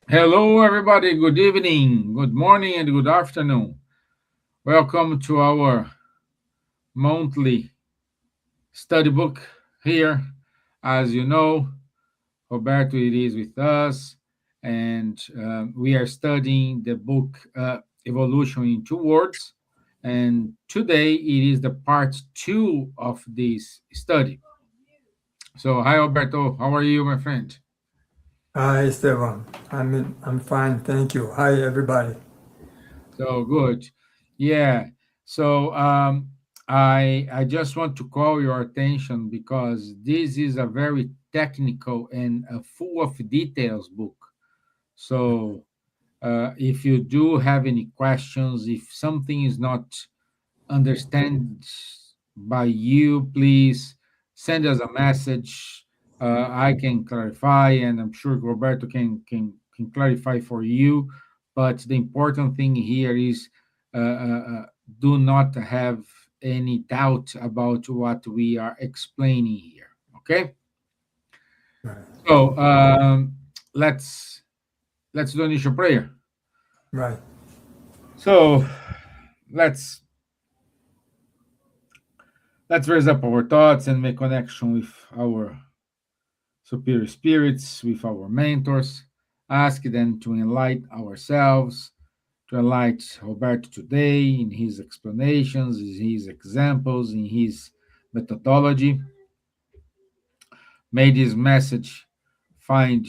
Hello, everybody. Good evening, good morning, and good afternoon. Welcome to our monthly study book here. As you know, Roberto it is with us, and we are studying the book Evolution in Two Words. And today it is the part two of this study. So, hi, Roberto. How are you, my friend? Hi, Esteban. I'm fine, thank you. Hi, everybody. So good. Yeah. So I just want to call your attention because this is a very technical and full of details book. So if you do have any questions, if something is not understand by you, please send us a message. I can clarify, and I'm sure Roberto can clarify for you. But the important thing here is do not have any doubt about what we are explaining here. Okay, Right, so let's do initial prayer. right, So let's let's raise up our thoughts and make connection with our superior spirits, with our mentors. Ask them to enlighten ourselves, to enlighten Roberto today in his explanations, in his examples, in his methodology. May this message find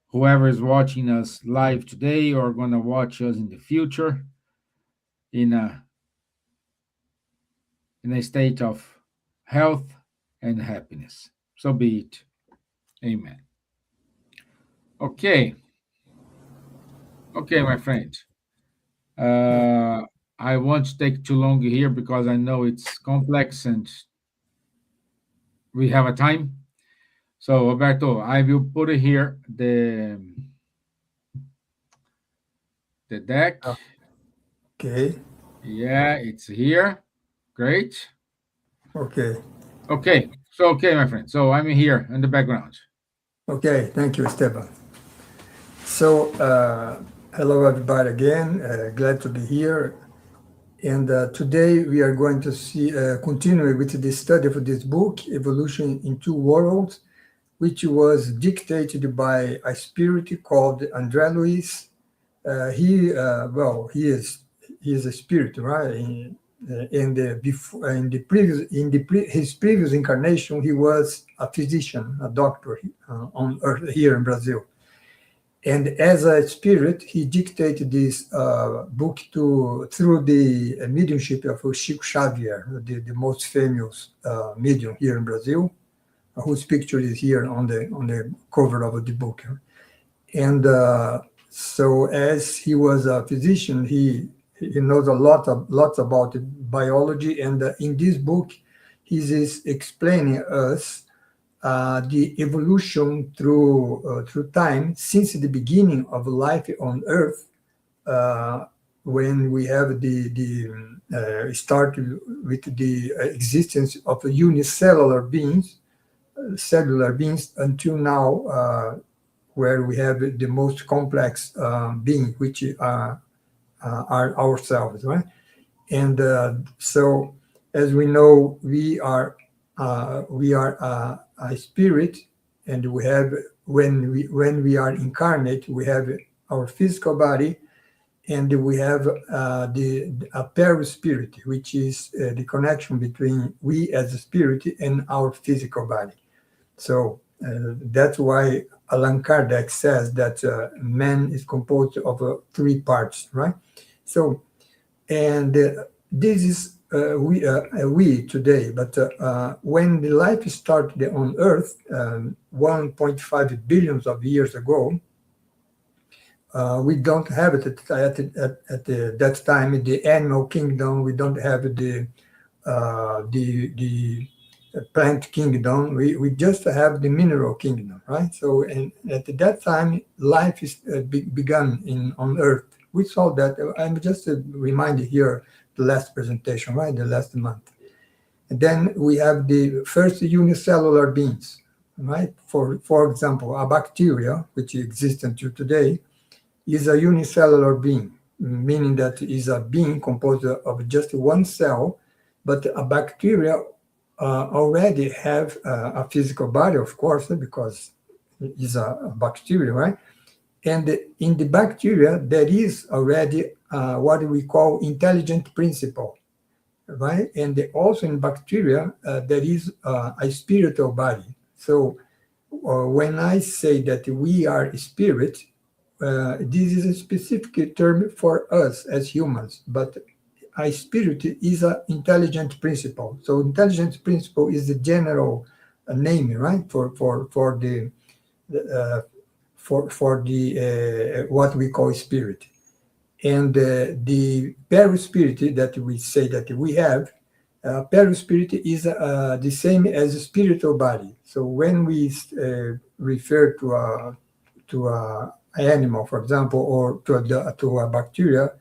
whoever is watching us live today or going to watch us in the future in a state of health and happiness. So be it. Amen. Okay. Okay, my friend. right. Uh, I won't take too long here because I know it's complex and we have a time. So, Roberto, I will put it here the deck. Okay, Yeah, it's here. Great. okay, Okay. So, okay, my friend. So I'm here in the background. okay. Thank you, Esteban. So, hello, everybody, again. Glad to be here. And today we are going to continue with the study of this book, Evolution in Two Worlds, which was dictated by a spirit called André Luis. He is a spirit, right? His previous incarnation, he was a physician, a doctor on Earth here in Brazil. And as a spirit, he dictated this book through the mediumship of Chico Xavier, the most famous medium here in Brazil, whose picture is here on the cover of the book. And so, as he was a physician, he knows lots about biology. And in this book, he is explaining us the evolution through time since the beginning of life on Earth, uh, when we have the start with the existence of unicellular beings, cellular beings, until now, where we have the most complex being, which are ourselves, right? And so, as we know, we are a spirit, and we have when we are incarnate, we have our physical body, and we have the a perispirit, which is the connection between we as a spirit and our physical body. So that's why Allan Kardec says that man is composed of three parts, right? So, and this is we today, but when the life started on Earth 1.5 billions of years ago, We don't have it that time in the animal kingdom. We don't have the plant kingdom. We just have the mineral kingdom, right? So, and at that time, life is begun on Earth. We saw that. I'm just reminded here the last presentation, right? The last month. And then we have the first unicellular beings, right? For example, a bacteria, which exists until today, is a unicellular being, meaning that it is a being composed of just one cell, but a bacteria already have a physical body, of course, because it is a bacteria, right? And in the bacteria, there is already what we call intelligent principle, right? And also in bacteria, there is a spiritual body. So when I say that we are spirit, this is a specific term for us as humans, but a spirit is an intelligent principle. So intelligent principle is the general name, right, for the uh, for the what we call spirit. And the perispirit that we say that we have, perispirit is the same as a spiritual body. So when we refer to a animal, for example, or to a bacteria,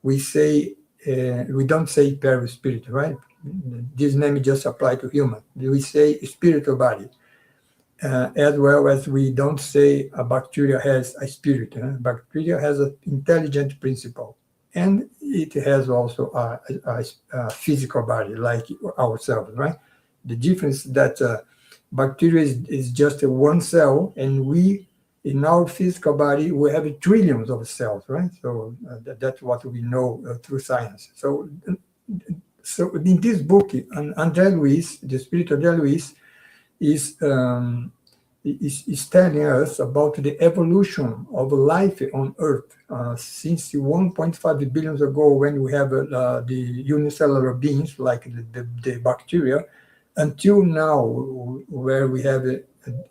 we say we don't say perispirit, right? This name just apply to human. We say spiritual body, as well as we don't say a bacteria has a spirit. Bacteria has an intelligent principle, and it has also a physical body like ourselves, right? The difference that bacteria is just one cell, and we in our physical body we have trillions of cells, right? So that's what we know through science. So in this book, André Luiz, the spirit of André Luiz, is is telling us about the evolution of life on Earth since 1.5 billion ago, when we have the unicellular beings like the bacteria, until now, where we have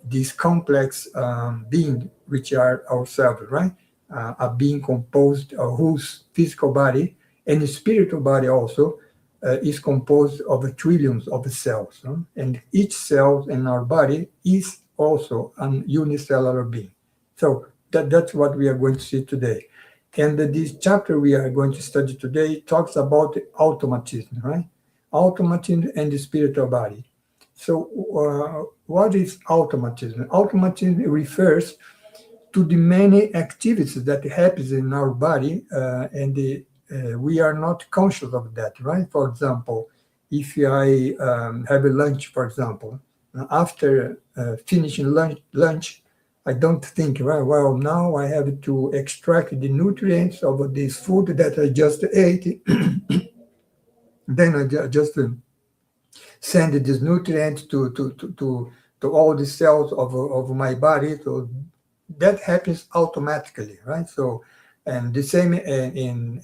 this complex being, which are ourselves, right? A being composed of whose physical body and spiritual body also is composed of trillions of cells. And each cell in our body is also an unicellular being. So that's what we are going to see today. And this chapter we are going to study today talks about automatism, right? Automatism and the spiritual body. So what is automatism? Automatism refers to the many activities that happens in our body, we are not conscious of that, right? For example, if I have a lunch, for example, after finishing lunch, I don't think, well, now I have to extract the nutrients of this food that I just ate. Then I just send this nutrient to all the cells of my body. So that happens automatically, right? So, and the same in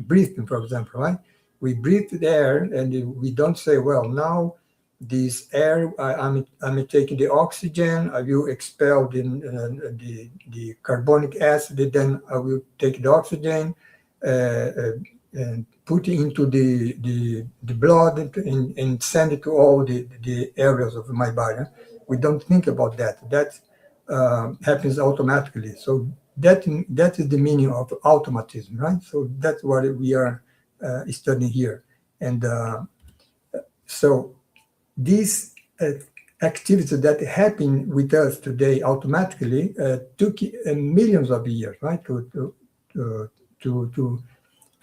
breathing, for example, right? We breathe the air, and we don't say, well, now this air, I'm taking the oxygen, I will expel the carbonic acid, then I will take the oxygen, and put it into the blood, and send it to all the areas of my body. We don't think about that. That happens automatically. So that is the meaning of automatism, right? So that's what we are studying here. And so these activities that happen with us today automatically took millions of years, right, to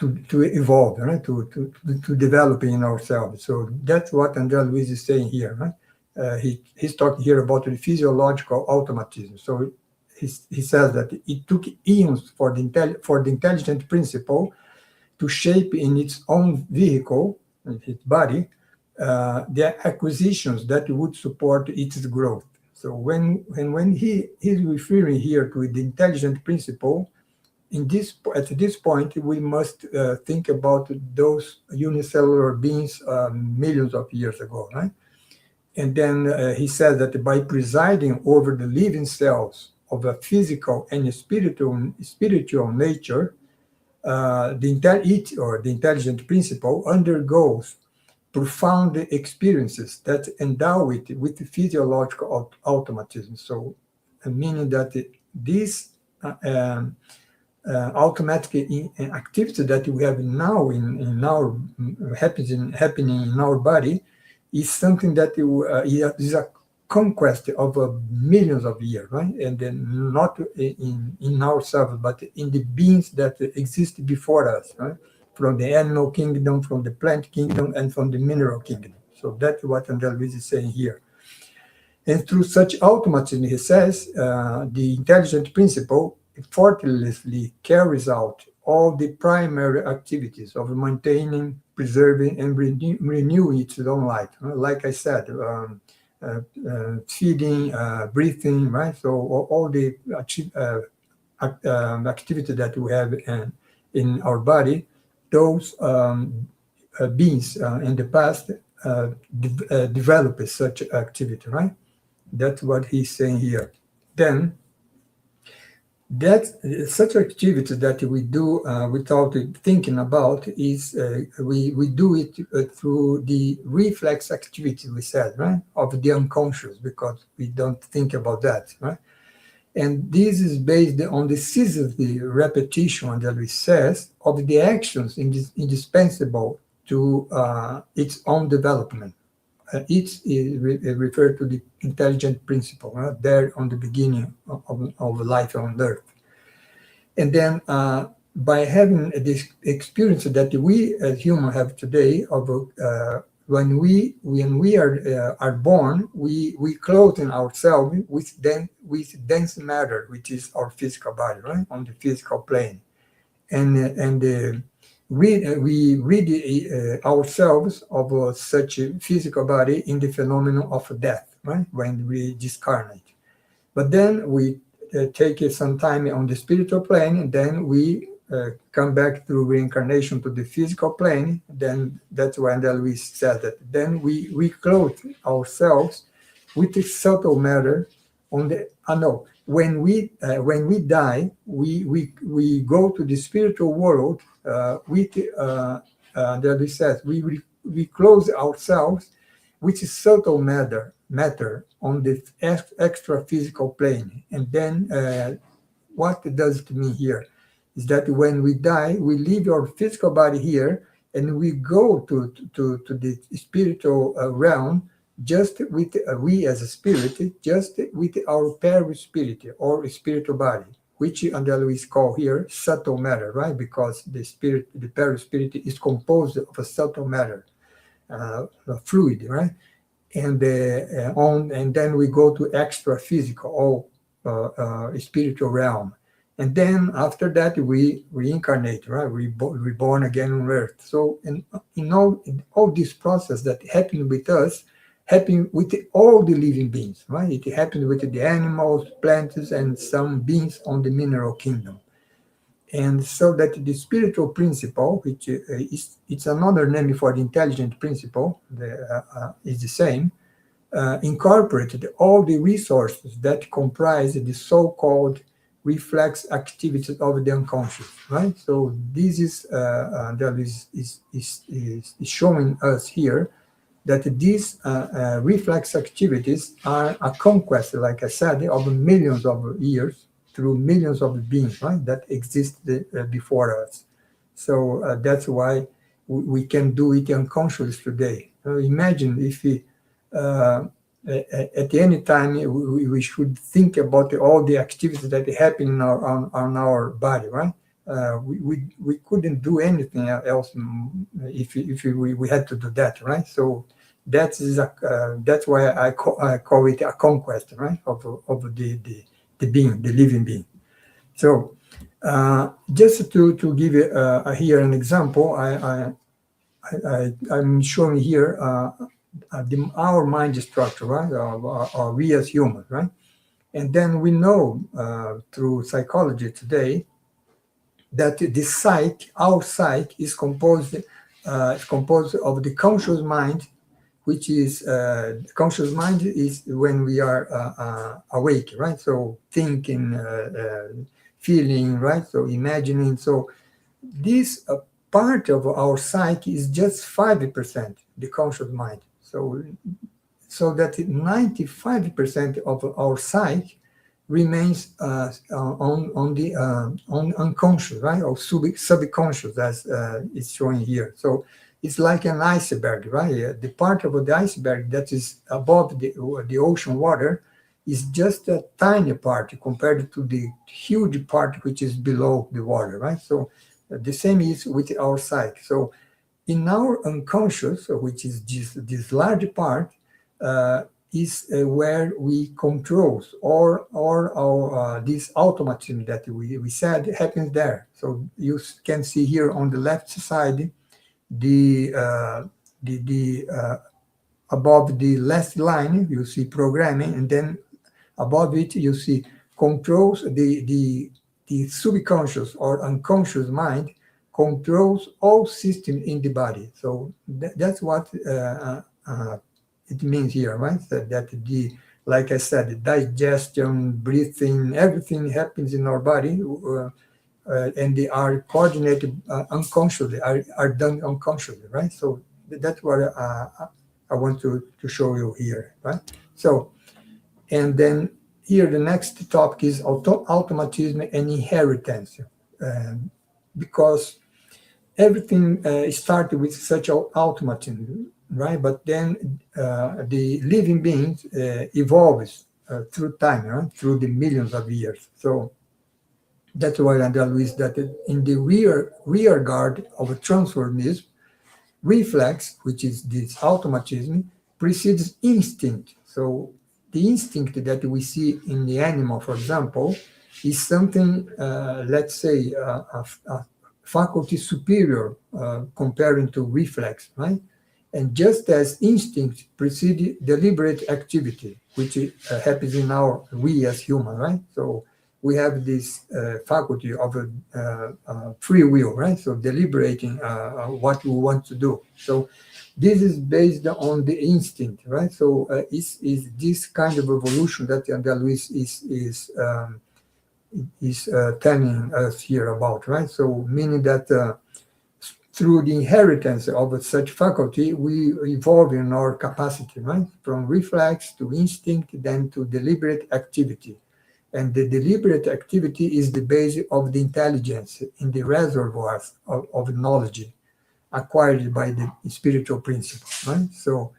evolve, right, to develop in ourselves. So that's what André Luiz is saying here, right? He's talking here about the physiological automatism. So he says that it took eons for the intelligent principle to shape in its own vehicle, its body, the acquisitions that would support its growth. So when he's referring here to the intelligent principle, at this point, we must think about those unicellular beings millions of years ago, right? And then he said that by presiding over the living cells of a physical and spiritual nature, the intelligent principle undergoes profound experiences that endow it with physiological automatism. So, meaning that this uh, um, automatic activity that we have now in our happening in our body is something that is a conquest of millions of years, right? And then not in ourselves, but in the beings that exist before us, right? From the animal kingdom, from the plant kingdom, and from the mineral kingdom. So that's what André Luiz is saying here. And through such automatism, he says, the intelligent principle effortlessly carries out all the primary activities of maintaining, preserving, and renewing its own life. Like I said, feeding, breathing, right? So all the activity that we have in our body, those beings in the past developed such activity, right? That's what he's saying here. Then that such activity that we do without thinking about is we do it through the reflex activity we said, right, of the unconscious, because we don't think about that, right? And this is based on the ceaseless repetition that we says of the actions indispensable to its own development. Each is referred to the intelligent principle, right? There on the beginning of life on Earth. And then by having this experience that we as humans have today of when we are born, we clothe ourselves with dense matter, which is our physical body, right, on the physical plane, and we read ourselves of such a physical body in the phenomenon of death, right, when we discarnate. But then we take some time on the spiritual plane, and then we come back through reincarnation to the physical plane. Then that's when Luis said that. Then we clothe ourselves with the subtle matter on the. No, when we die, we go to the spiritual world with. That we said we clothe ourselves with subtle matter on the extra physical plane. And then what does it mean here is that when we die, we leave our physical body here and we go to the spiritual realm just with we as a spirit, just with our perispirit or spiritual body, which André Luiz call here subtle matter, right? Because the perispirit is composed of a subtle matter, a fluid, right? And then we go to extra physical or spiritual realm, and then after that we reincarnate, right? Reborn again on Earth. So in all this process that happened with us, happened with all the living beings, right? It happened with the animals, plants, and some beings on the mineral kingdom. And so that the spiritual principle, which it's another name for the intelligent principle, is the same, incorporated all the resources that comprise the so-called reflex activities of the unconscious, right? So this is that is showing us here that these reflex activities are a conquest, like I said, of millions of years through millions of beings, right, that existed before us. So that's why we can do it unconsciously today. Imagine if at any time we should think about all the activities that happen on our body, right? We couldn't do anything else if we had to do that, right? So that's why I call it a conquest, right, of the being, the living being. So just to give you here an example, I'm showing here our mind structure, right, or we as humans, right? And then we know through psychology today that the psyche, our psyche, is composed of the conscious mind, which is conscious mind is when we are awake, right? So thinking, feeling, right? So imagining. So this part of our psyche is just 5%, the conscious mind. So that 95% of our psyche remains on unconscious, right, or subconscious, as it's showing here. So it's like an iceberg, right? The part of the iceberg that is above the ocean water is just a tiny part compared to the huge part which is below the water, right? So the same is with our psyche. So in our unconscious, which is this large part, uh, is where we controls or our this automatism that we said happens there. So you can see here on the left side the above the last line you see programming, and then above it you see controls. The subconscious or unconscious mind controls all systems in the body. So that's what it means here, right? That the, like I said, digestion, breathing, everything happens in our body, and they are coordinated unconsciously, are done unconsciously, right? So that's what I want to show you here, right? So, and then here the next topic is automatism and inheritance, um, because everything started with such automatism, right? But then the living beings evolves through time, right? Through the millions of years. So that's why Andrea Luis that in the rear guard of a transformism, reflex, which is this automatism, precedes instinct. So the instinct that we see in the animal, for example, is something, let's say, a faculty superior comparing to reflex, right? And just as instinct precedes deliberate activity, which happens in we as human, right? So we have this faculty of free will, right? So deliberating what we want to do. So this is based on the instinct, right? So is this kind of evolution that Andrea Luis is telling us here about, right? So meaning that through the inheritance of such faculty, we evolve in our capacity, right? From reflex to instinct, then to deliberate activity. And the deliberate activity is the base of the intelligence in the reservoirs of knowledge acquired by the spiritual principle, right? So,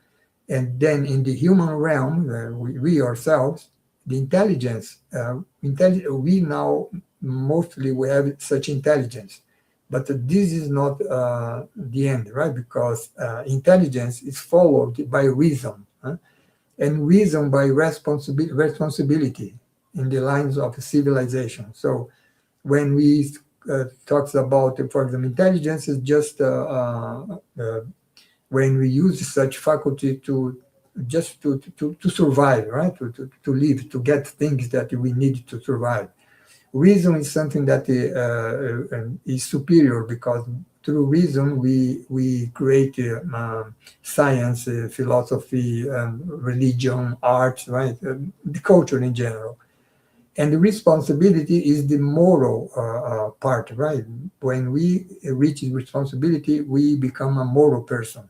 and then in the human realm, we ourselves, the intelligence, we now mostly we have such intelligence, but this is not the end, right? Because intelligence is followed by reason, huh? And reason by responsibility in the lines of civilization. So when we talks about, for example, intelligence is just when we use such faculty to just to survive, right? To live, to get things that we need to survive. Reason is something that is superior because through reason we create science, philosophy, religion, art, right? The culture in general. And the responsibility is the moral part, right? When we reach responsibility, we become a moral person.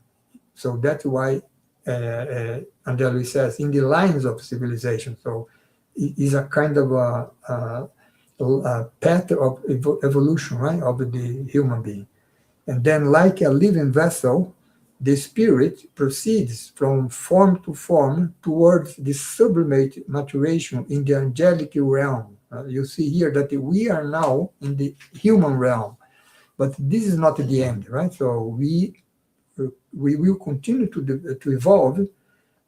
So that's why Andrea Luis says in the lines of civilization. So it is a kind of a path of evolution, right, of the human being. And then, like a living vessel, the spirit proceeds from form to form towards the sublimate maturation in the angelic realm. You see here that we are now in the human realm, but this is not the end, right? So we will continue to evolve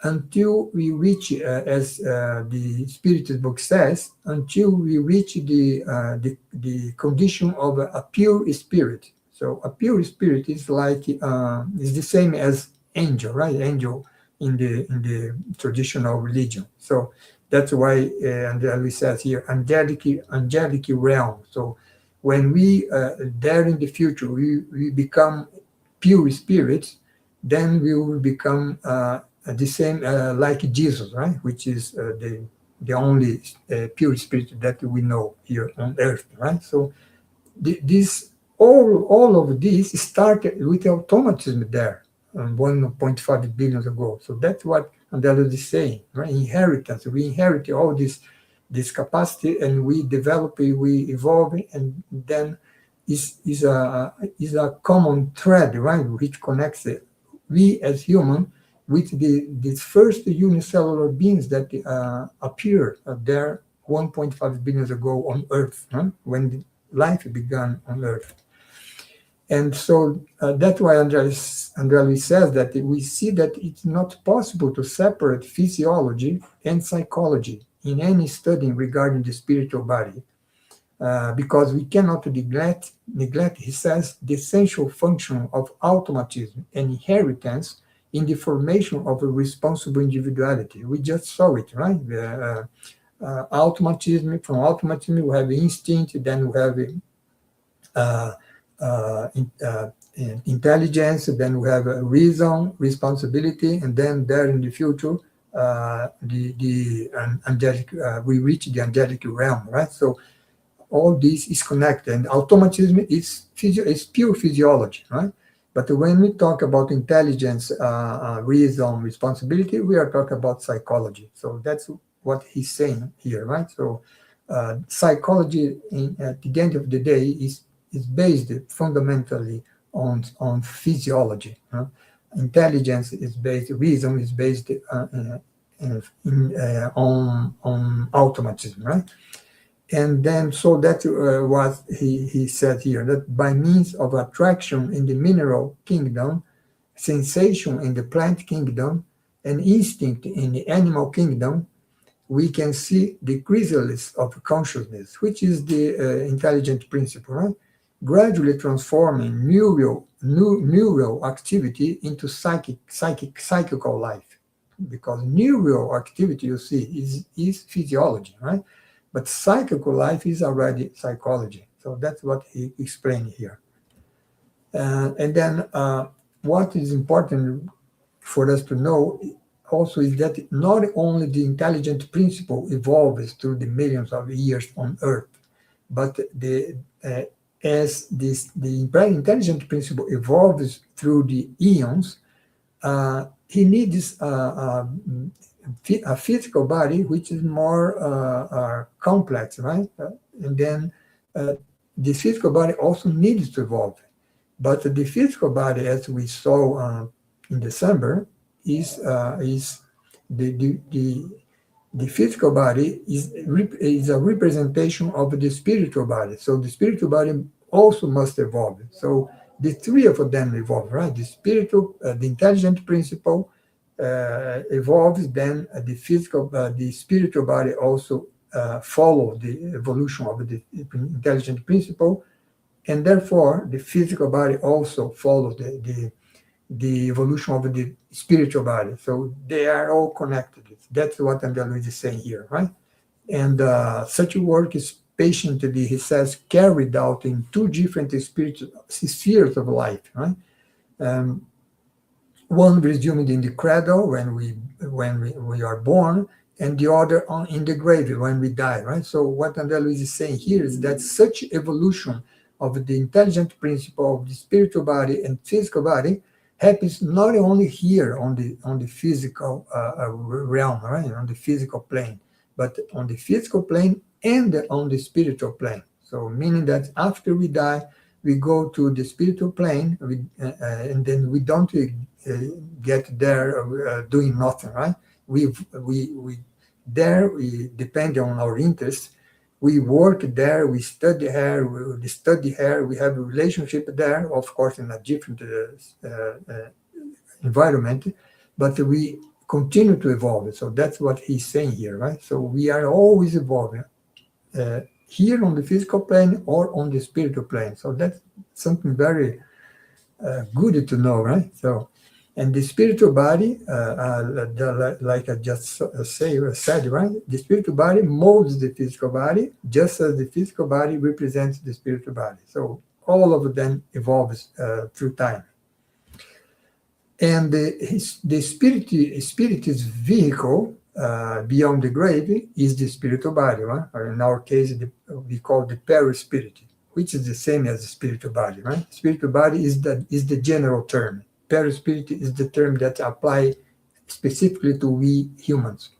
until we reach, as the Spirit book says, until we reach the condition of a pure spirit. So a pure spirit is like is the same as angel, right? Angel in the traditional religion. So that's why Andrea Luis says here, angelic realm. So when we there in the future we become pure spirits, then we will become the same like Jesus, right? Which is the only pure spirit that we know here on earth, right? So this all of this started with automatism there 1.5 billion ago. So that's what Andalus is saying, right? Inheritance. We inherit all this capacity, and we develop it, we evolve it, and then is a common thread, right, which connects it, we as human with the first unicellular beings that appeared there 1.5 billion ago on Earth, huh? When life began on Earth. And so that's why Andreas says that we see that it's not possible to separate physiology and psychology in any study regarding the spiritual body, because we cannot neglect, he says, the essential function of automatism and inheritance in the formation of a responsible individuality. We just saw it, right? Automatism, from automatism we have instinct, then we have uh, intelligence, then we have reason, responsibility, and then there in the future, the angelic, we reach the angelic realm, right? So all this is connected, and automatism is pure physiology, right? But when we talk about intelligence, reason, responsibility, we are talking about psychology. So that's what he's saying here, right? So psychology, at the end of the day, is based fundamentally on physiology. Intelligence is based, reason is based on automatism, right? And then, so that what he said here, that by means of attraction in the mineral kingdom, sensation in the plant kingdom, and instinct in the animal kingdom, we can see the chrysalis of consciousness, which is the intelligent principle, right? Gradually transforming neural activity into psychical life. Because neural activity, you see, is physiology, right? But psychical life is already psychology. So that's what he explained here. And then what is important for us to know also is that not only the intelligent principle evolves through the millions of years on Earth, but as the intelligent principle evolves through the eons, he needs a physical body which is more complex, right? And then the physical body also needs to evolve. But the physical body, as we saw in December, is the physical body is a representation of the spiritual body. So the spiritual body also must evolve. So the three of them evolve, right? The spiritual, the intelligent principle evolves, then the spiritual body also follow the evolution of the intelligent principle, and therefore the physical body also follows the evolution of the spiritual body. So they are all connected. That's what Andalus is saying here, right? And such work is patiently, he says, carried out in two different spheres of life, right? One resumed in the cradle when we are born, and the other in the grave when we die, right? So what Andalus is saying here is that such evolution of the intelligent principle of the spiritual body and physical body happens not only here on the physical realm, right, on the physical plane, but on the physical plane and on the spiritual plane. So meaning that after we die, we go to the spiritual plane, and then we don't get there doing nothing, right? We there we depend on our interests. We work there, we study here, we have a relationship there, of course, in a different environment, but we continue to evolve. So that's what he's saying here, right? So we are always evolving, here on the physical plane or on the spiritual plane. So that's something very good to know, right? So, and the spiritual body, like I just said, right? The spiritual body molds the physical body, just as the physical body represents the spiritual body. So all of them evolves through time. And the spirit's vehicle beyond the grave is the spiritual body, right? Or in our case, we call the perispirit, which is the same as the spiritual body, right? Spiritual body is the general term. Perispirit is the term that apply specifically to we humans.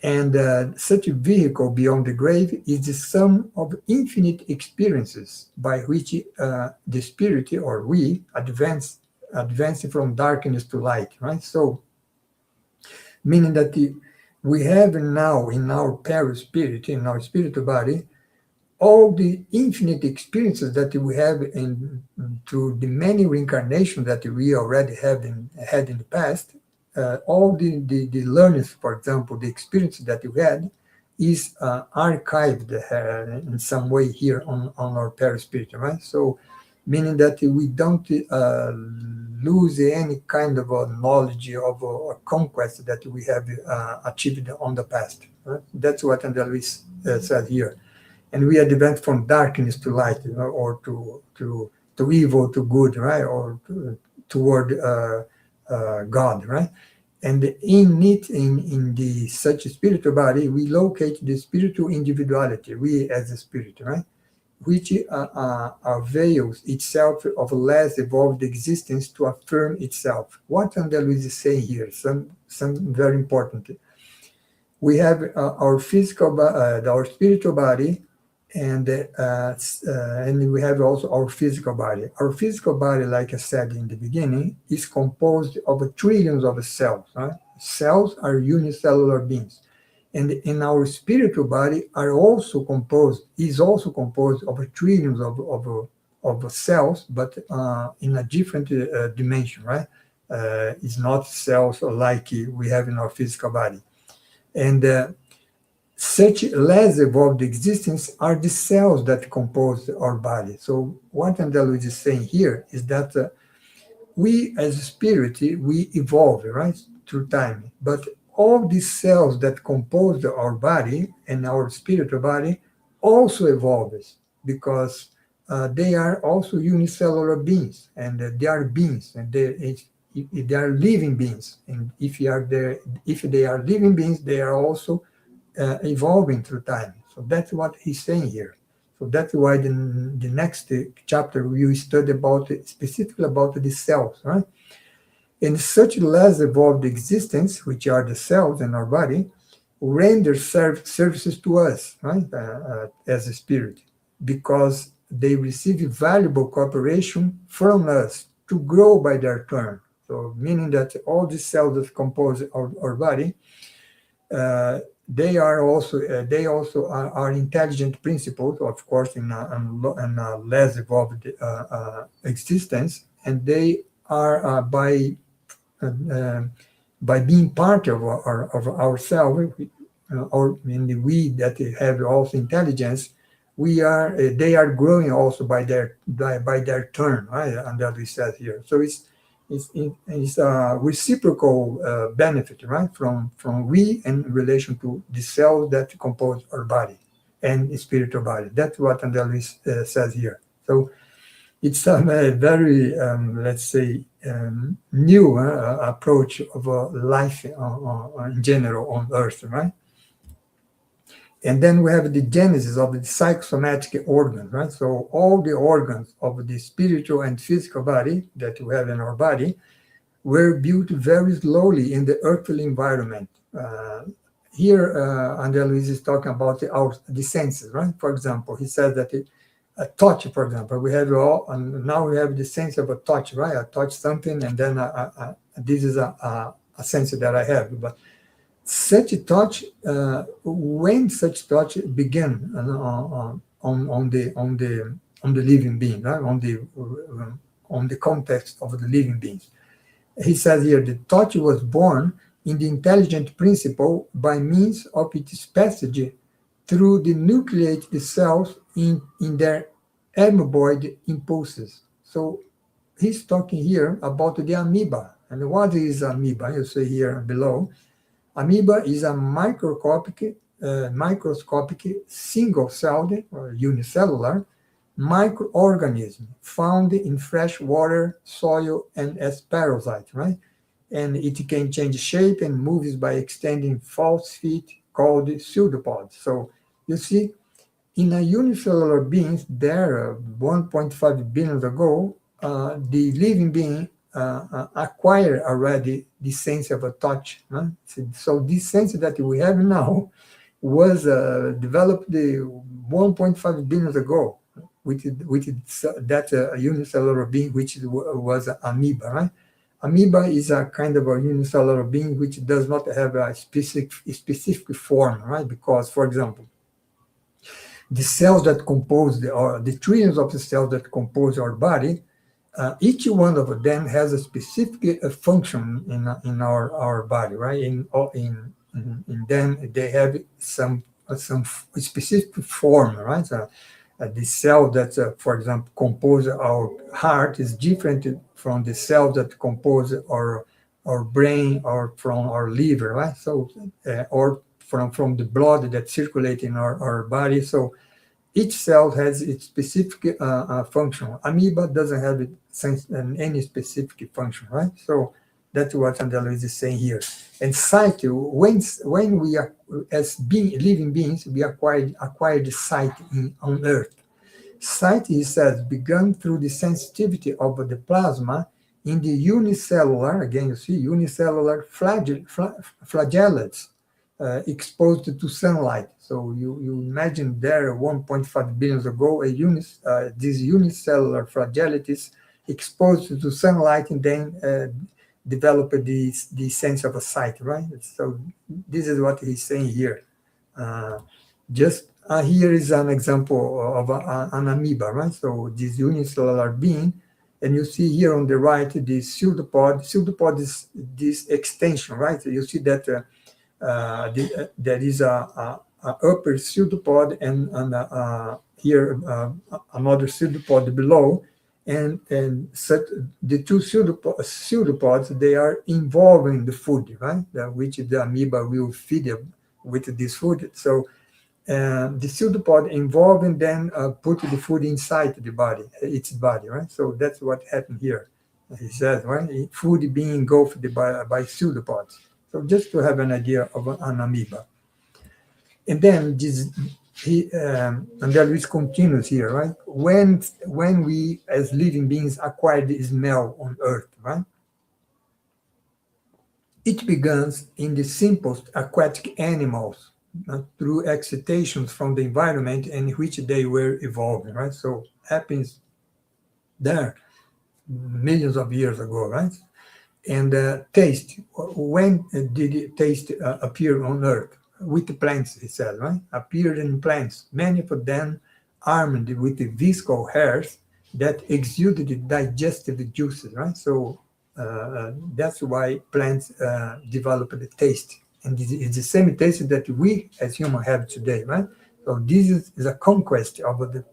And such a vehicle beyond the grave is the sum of infinite experiences by which the spirit or we advance from darkness to light, right? So, meaning that we have now in our perispirit, in our spiritual body, all the infinite experiences that we have through the many reincarnations that we already had in the past, all the learnings, for example, the experience that we had is archived in some way here on our perispirit, right? So, meaning that we don't lose any kind of knowledge of a conquest that we have achieved on the past. Right? That's what Andalus said here. And we advance from darkness to light, or to evil to good, right? Or toward God, right? And in it, in the such spiritual body, we locate the spiritual individuality, we as a spirit, right? Which avails itself of less evolved existence to affirm itself. What Andalus is saying here, some very important. We have our our spiritual body, and we have also our physical body. Our physical body, like I said in the beginning, is composed of trillions of cells. Right? Cells are unicellular beings, and in our spiritual body is also composed of trillions of cells, but in a different dimension. Right? It's not cells like we have in our physical body, and such less evolved existence are the cells that compose our body. So what Andalus is saying here is that we as a spirit, we evolve, right, through time. But all these cells that compose our body and our spiritual body also evolves because they are also unicellular beings, and they are beings, and they are living beings. And if they are living beings, they are also evolving through time. So that's what he's saying here. So that's why the next chapter we study specifically about the cells, right? In such less evolved existence, which are the cells in our body, render services to us, right, as a spirit, because they receive valuable cooperation from us to grow by their turn. So meaning that all the cells that compose our body, uh, they also are intelligent principles, of course, in a less evolved existence, and they are uh, uh, by being part of ourselves, or in the we that have also intelligence, they are growing also by their turn, right? And that we said here. So it's a reciprocal benefit, right? From we in relation to the cells that compose our body and the spiritual body. That's what Andalus says here. So it's a very, let's say, new approach of life in general on Earth, right? And then we have the genesis of the psychosomatic organs, right? So all the organs of the spiritual and physical body that we have in our body were built very slowly in the earthly environment. Here, Andalus is talking about the senses, right? For example, he says that a touch, for example, we have and now we have the sense of a touch, right? I touch something, and then this is a sense that I have. But such a touch, when such touch begin on the living being, right? On the context of the living beings. He says here, the touch was born in the intelligent principle by means of its passage through the nucleated cells in their amoeboid impulses. So he's talking here about the amoeba. And what is amoeba? You see here below. Amoeba is a microscopic single-celled or unicellular microorganism found in fresh water, soil, and as parasite, right? And it can change shape and moves by extending false feet called pseudopods. So you see, in a unicellular being there 1.5 billion ago, the living being acquired already the sense of a touch. Huh? So this sense that we have now was developed 1.5 billion ago with that unicellular being, which was amoeba, right? Amoeba is a kind of a unicellular being which does not have a specific form, right? Because, for example, the cells that compose or the trillions of the cells that compose our body, each one of them has a specific function in our body, right? In them, they have some specific form, right? The cell that, for example, compose our heart is different from the cells that compose our brain or from our liver, right? So, or from the blood that circulates in our body. So each cell has its specific function. Amoeba doesn't have any specific function, right? So that's what Andalus is saying here. And sight, when we are, as living beings, we acquired sight on Earth. Sight, he says, began through the sensitivity of the plasma in the unicellular, again, you see, unicellular flagellates exposed to sunlight. So you imagine there 1.5 billion ago, these unicellular flagellates exposed to sunlight and then develop the sense of a sight, right? So this is what he's saying here. Just here is an example of an amoeba, right? So this unicellular being, and you see here on the right the pseudopod. Pseudopod is this extension, right? So you see that there is a upper pseudopod and here another pseudopod below, and such, the two pseudopods, they are involving the food, right? Which the amoeba will feed them with this food. So the pseudopod involved and then put the food inside the body, its body, right? So that's what happened here. He says, right? Food being engulfed by pseudopods. So just to have an idea of an amoeba. And then and then Luis continues here, right? When we as living beings acquired the smell on Earth, right? It begins in the simplest aquatic animals through excitations from the environment in which they were evolving, right? So happens there millions of years ago, right? And taste, when did taste appear on Earth? With the plants, he said, right? Appeared in plants, many of them armed with the visceral hairs that exuded the digestive juices, right? So that's why plants develop the taste. And it's the same taste that we as humans have today, right? So this is a conquest of the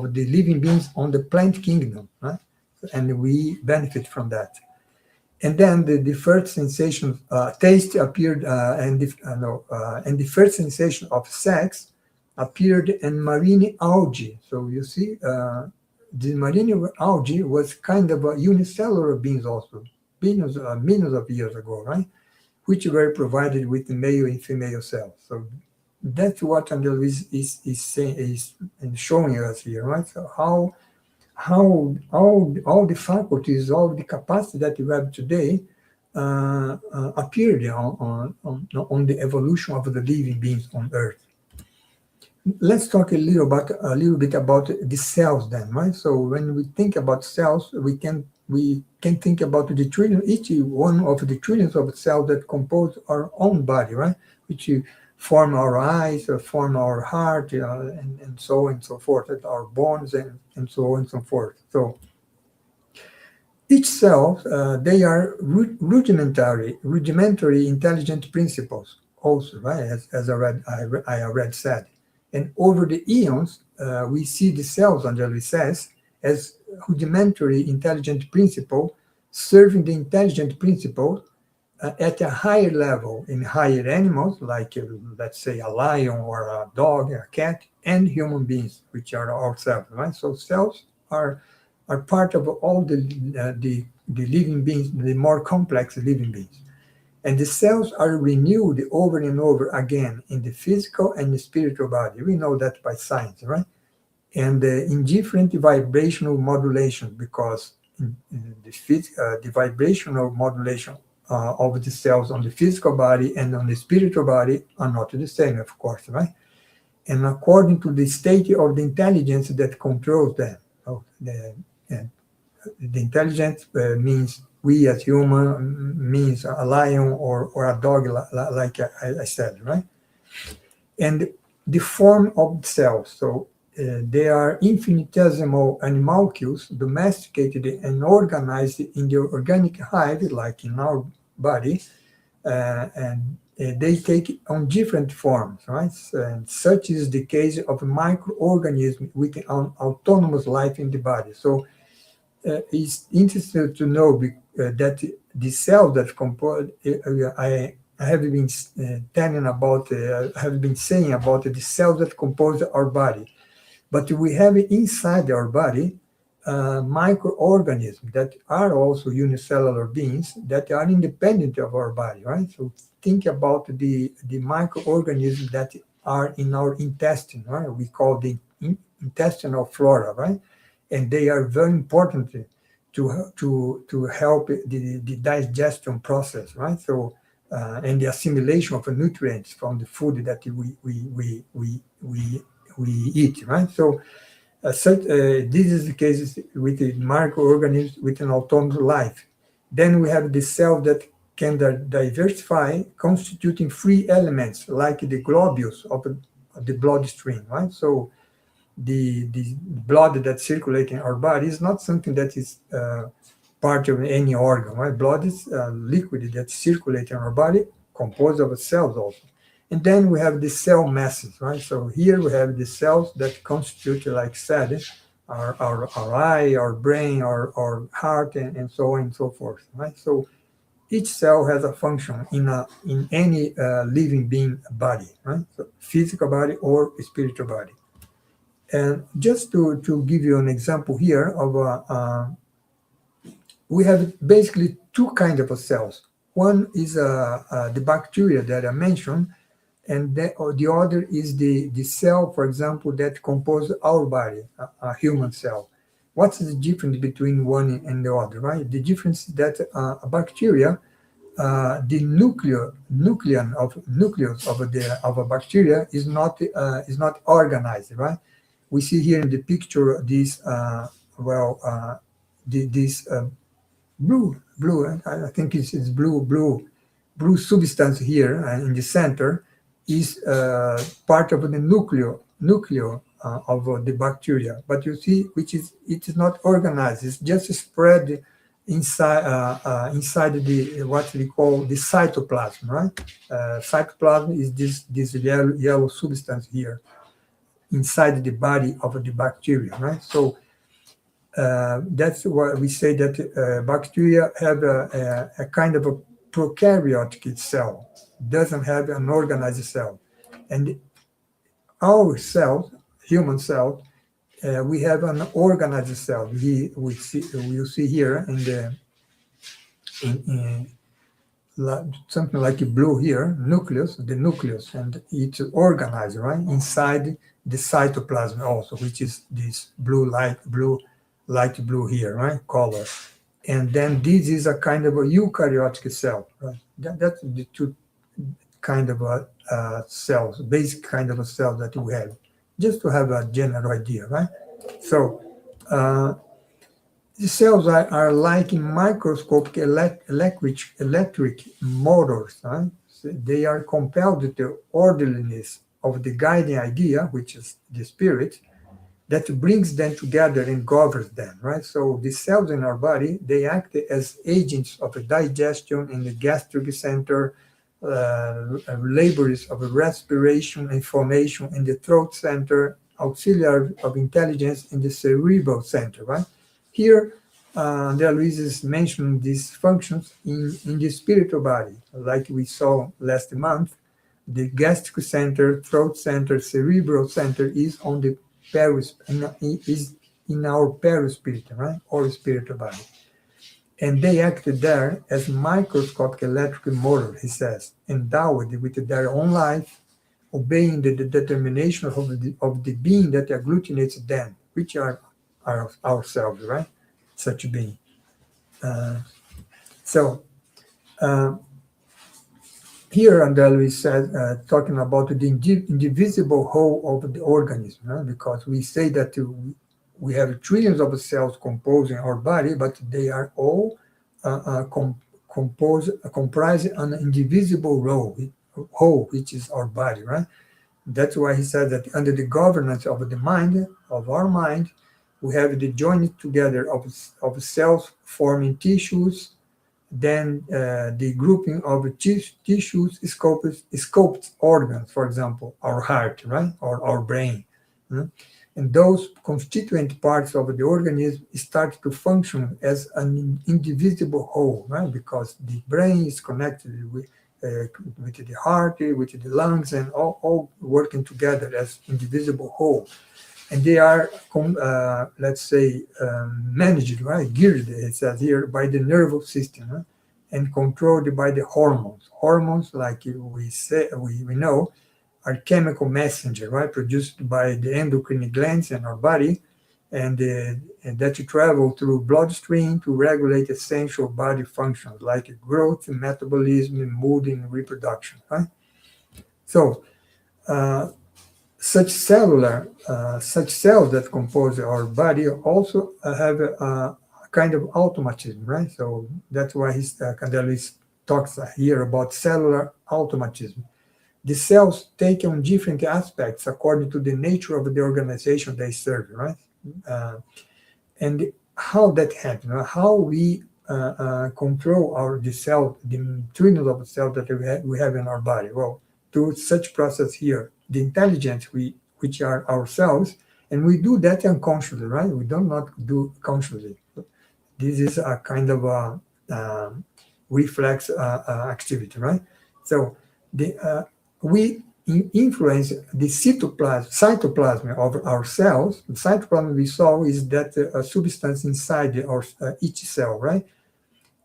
living beings on the plant kingdom, right? And we benefit from that. And then the first sensation, taste appeared, and the first sensation of sex appeared in marine algae. So you see, the marine algae was kind of a unicellular beings also, millions of years ago, right? Which were provided with the male and female cells. So that's what Andrew is saying, is showing us here, right? So how all the faculties, all the capacity that you have today appeared on the evolution of the living beings on Earth. Let's talk a little bit about the cells then, right? So when we think about cells, we can think about the trillion, each one of the trillions of cells that compose our own body, right? Which form our eyes, form our heart, and so on and so forth, our bones, and so on and so forth. So each cell, they are rudimentary intelligent principles also, right? As I already said. And over the eons, we see the cells, Angeli says, as rudimentary intelligent principle, serving the intelligent principle at a higher level in higher animals, like let's say a lion or a dog, a cat, and human beings, which are ourselves, right? So cells are part of all the living beings, the more complex living beings. And the cells are renewed over and over again in the physical and the spiritual body. We know that by science, right? And in different vibrational modulation, because the vibrational modulation of the cells on the physical body and on the spiritual body are not the same, of course, right? And according to the state of the intelligence that controls them. So the intelligence means we as human, means a lion or a dog, like I said, right? And the form of cells. So they are infinitesimal animalcules domesticated and organized in the organic hive, like in our body, and they take on different forms, right? And such is the case of microorganisms with an autonomous life in the body. So it's interesting to know that the cells that compose, I have been telling about, I have been saying about the cells that compose our body. But we have inside our body microorganisms that are also unicellular beings that are independent of our body, right? So think about the microorganisms that are in our intestine, right? We call the intestinal flora, right? And they are very important to help the digestion process, right? So and the assimilation of nutrients from the food that we eat, right? So this is the case with the microorganisms with an autonomous life. Then we have the cells that can diversify, constituting free elements like the globules of the bloodstream, right? So the blood that circulates in our body is not something that is part of any organ, right? Blood is a liquid that circulates in our body, composed of cells also. And then we have the cell masses, right? So here we have the cells that constitute, like I said, our eye, our brain, our heart, and so on and so forth, right? So each cell has a function in any living being body, right? So physical body or spiritual body. And just to give you an example here of we have basically two kinds of cells. One is the bacteria that I mentioned, and the other is the cell, for example, that composes our body, a human cell. What's the difference between one and the other, right? The difference is that a bacteria, the nucleus of a bacteria is not organized, right? We see here in the picture this this blue. I think it's blue substance here in the center is part of the nucleus of the bacteria. But you see, it is not organized. It's just spread inside the what we call the cytoplasm, right? Cytoplasm is this yellow substance here inside the body of the bacteria, right? So that's why we say that bacteria have a kind of a prokaryotic cell, doesn't have an organized cell. And our cells, human cells, we have an organized cell. We'll see here in something like a blue here, the nucleus, and it's organized, right? Inside the cytoplasm also, which is this light blue here, right? Color. And then this is a kind of a eukaryotic cell, right? That's the two kind of cells, basic kind of a cell that we have, just to have a general idea, right? So the cells are like in microscopic electric motors, right? So they are compelled to orderliness of the guiding idea, which is the spirit, that brings them together and governs them, right? So the cells in our body, they act as agents of digestion in the gastric center, labors of respiration and formation in the throat center, auxiliary of intelligence in the cerebral center, right? Here, Andrea Luiz is mentioning these functions in the spiritual body, like we saw last month. The gastric center, throat center, cerebral center is on the is in our perispiritum, right? Or spiritual body. And they acted there as microscopic electrical motors, he says, endowed with their own life, obeying the determination of the being that agglutinates them, which are ourselves, right? Such a being. Uh, so uh, here, Andalus said, talking about the indivisible whole of the organism, right? Because we say that we have trillions of cells composing our body, but they are all comprise an indivisible whole, which is our body, right? That's why he said that under the governance of the mind, of our mind, we have the joined together of cells forming tissues, then the grouping of tissues scoped organs, for example, our heart, right, or our brain. And those constituent parts of the organism start to function as an indivisible whole, right, because the brain is connected with the heart, with the lungs, and all working together as indivisible whole. And they are, let's say, managed, right, geared, it says here, by the nervous system, huh? And controlled by the hormones. Hormones, like we know, are chemical messenger, right, produced by the endocrine glands in our body, and that travel through bloodstream to regulate essential body functions like growth, metabolism, mood, and reproduction, right? So, such cells that compose our body also have a kind of automatism, right? So that's why Candelis talks here about cellular automatism. The cells take on different aspects according to the nature of the organization they serve, right? Uh, and how that happens, how we control the trillions of cells that we have in our body. Well, through such process here, the intelligence which are ourselves, and we do that unconsciously, right? We do not do consciously. This is a kind of a reflex activity, right? So we influence the cytoplasm of our cells. The cytoplasm we saw is that substance inside each cell, right?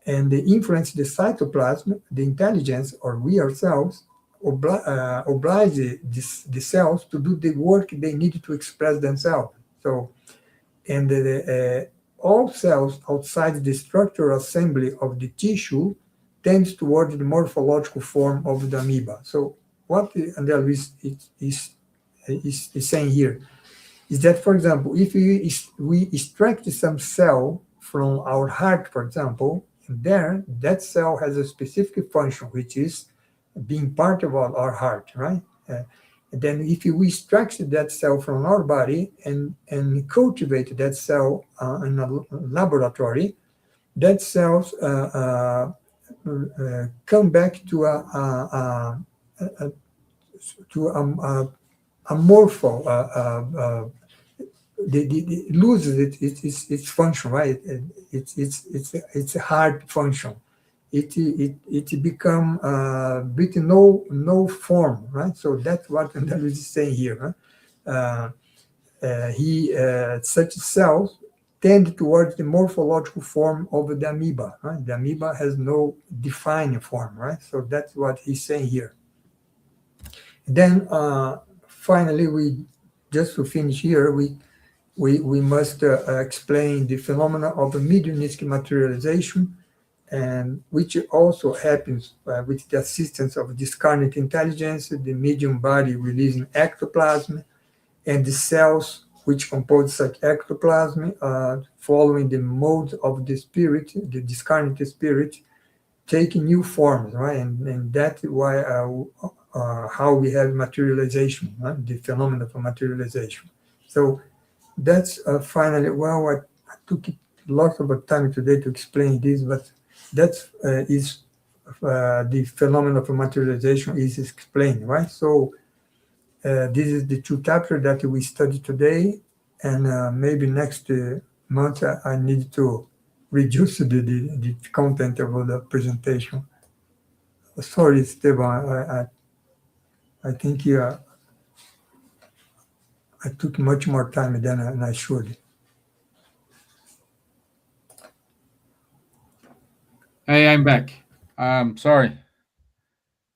And they influence the cytoplasm, the intelligence, or we ourselves, oblige the cells to do the work they need to express themselves. So, and all cells outside the structural assembly of the tissue tends towards the morphological form of the amoeba. So what Andel is saying here is that, for example, if we extract some cell from our heart, for example, and there that cell has a specific function, which is being part of our heart, right? And then if we extract that cell from our body and cultivate that cell in a laboratory, that cells come back to a to a morpho, it loses its function, right? It's a hard function. It become with no form, right? So that's what Andalus is saying here. Huh? Such cells tend towards the morphological form of the amoeba. Right? The amoeba has no defined form, right? So that's what he's saying here. Then finally, we just to finish here, we must explain the phenomena of mediumistic materialization, and which also happens with the assistance of discarnate intelligence, the medium body releasing ectoplasm, and the cells which compose such ectoplasm, following the mode of the spirit, the discarnate spirit, taking new forms, right? And that's why how we have materialization, right? The phenomena of materialization. So that's finally, well, I took lots of time today to explain this, but that's is the phenomenon of materialization is explained, right? So this is the two chapters that we studied today, and maybe next month I need to reduce the content of the presentation. Sorry, Esteban, I think I took much more time than I should. Hey, I'm back. Sorry.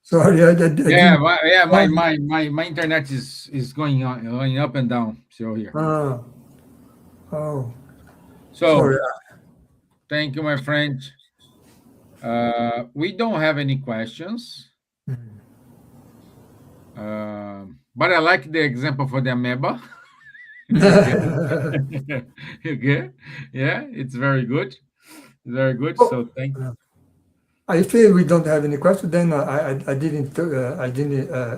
Sorry, I Yeah, didn't. yeah. My Oh, my my my internet is going up and down. So here. oh, oh, So sorry. thank you, my friend. We don't have any questions. But I like the example for the amoeba. Okay. Okay. Yeah, it's very good. Very good. Oh, So thank. I feel we don't have any question. Then I didn't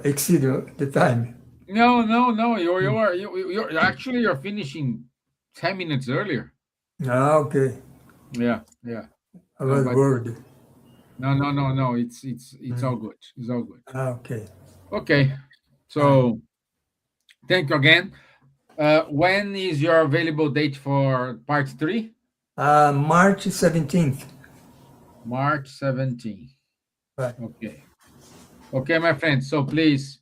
exceed the time. No, no, no. You're actually you're finishing 10 minutes earlier. Ah, okay. Yeah, yeah. I No, was but worried. no, no, no, no. It's all good. It's all good. Ah, okay. Okay. Fine. So thank you again. When is your available date for part three? March 17th. March 17th. Right. Okay. Okay, my friends. So please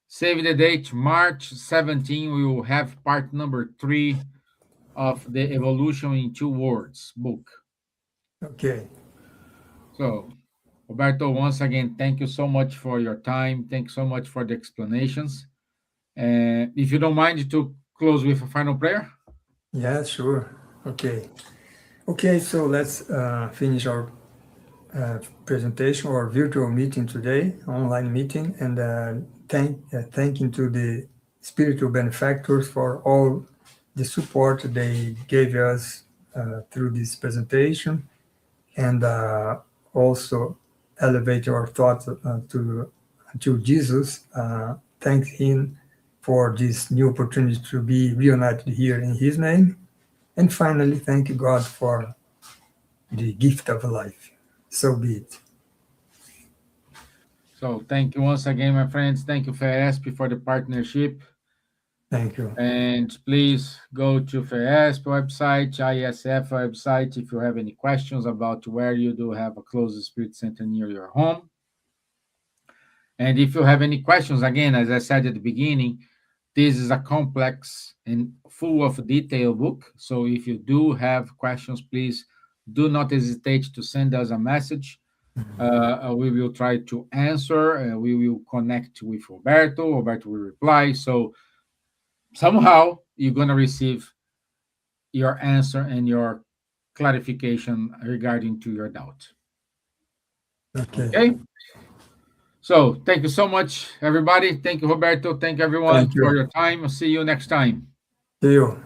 save the date. March 17th. We will have part number three of the Evolution in Two Words book. Okay. So, Roberto, once again, thank you so much for your time. Thanks so much for the explanations. If you don't mind to close with a final prayer. Yeah, sure. Okay. Okay, so let's finish our presentation or virtual meeting today, online meeting, and thanking to the spiritual benefactors for all the support they gave us through this presentation, and also elevate our thoughts to Jesus. Thank him for this new opportunity to be reunited here in his name. And finally, thank God for the gift of life. So be it. So, thank you once again, my friends. Thank you, FESP, for the partnership. Thank you. And please go to FESP website, ISF website, if you have any questions about where you do have a closed spirit center near your home. And if you have any questions, again, as I said at the beginning, this is a complex and full of detail book. So if you do have questions, please do not hesitate to send us a message. We will try to answer. We will connect with Roberto. Roberto will reply. So somehow you're going to receive your answer and your clarification regarding to your doubt. Okay. Okay. So thank you so much, everybody. Thank you, Roberto. Thank everyone Thank for you. your time. I'll see you next time. See you.